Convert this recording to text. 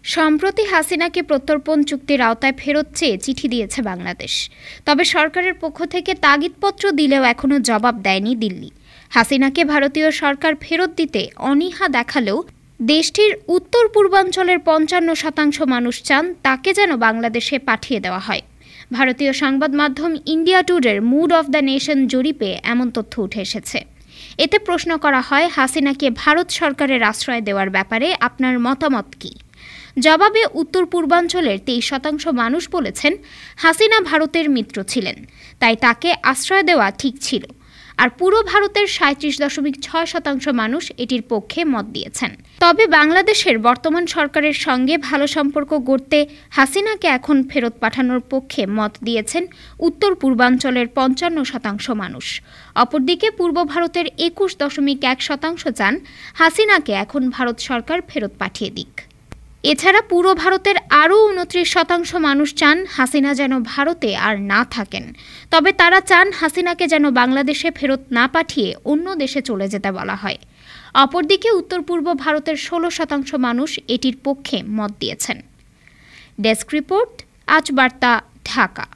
সম্প্রতি হাসিনাকে প্রত্যর্পণ চুক্তির আওতায় ফেরত চেয়ে চিঠি দিয়েছে বাংলাদেশ। তবে সরকারের পক্ষ থেকে তাগিদপত্র দিলেও এখনো জবাব দেয়নি দিল্লি। হাসিনাকে ভারতীয় সরকার ফেরত দিতে অনীহা দেখালেও দেশটির উত্তর পূর্বাঞ্চলের ৫৫% মানুষ চান তাকে যেন বাংলাদেশে পাঠিয়ে দেওয়া হয়। ভারতীয় সংবাদ মাধ্যম ইন্ডিয়া টুডের মুড অফ দ্য নেশন জরিপে এমন তথ্য উঠে এসেছে। এতে প্রশ্ন করা হয়, হাসিনাকে ভারত সরকারের আশ্রয় দেওয়ার ব্যাপারে আপনার মতামত কী? জবাবে উত্তর পূর্বাঞ্চলের ২৩% মানুষ বলেছেন, হাসিনা ভারতের মিত্র ছিলেন, তাই তাকে আশ্রয় দেওয়া ঠিক ছিল। আর পুরো ভারতের ৩৭.৬% মানুষ এটির পক্ষে মত দিয়েছেন। তবে বাংলাদেশের বর্তমান সরকারের সঙ্গে ভালো সম্পর্ক গড়তে হাসিনাকে এখন ফেরত পাঠানোর পক্ষে মত দিয়েছেন উত্তর পূর্বাঞ্চলের ৫৫% মানুষ। অপরদিকে পূর্ব ভারতের ২১.১% চান হাসিনাকে এখন ভারত সরকার ফেরত পাঠিয়ে দিক। এছাড়া পুরো ভারতের আরও ২৯% মানুষ চান হাসিনা যেন ভারতে আর না থাকেন। তবে তারা চান হাসিনাকে যেন বাংলাদেশে ফেরত না পাঠিয়ে অন্য দেশে চলে যেতে বলা হয়। অপরদিকে উত্তর পূর্ব ভারতের ১৬% মানুষ এটির পক্ষে মত দিয়েছেন। ডেস্ক রিপোর্ট, আজ বার্তা, ঢাকা।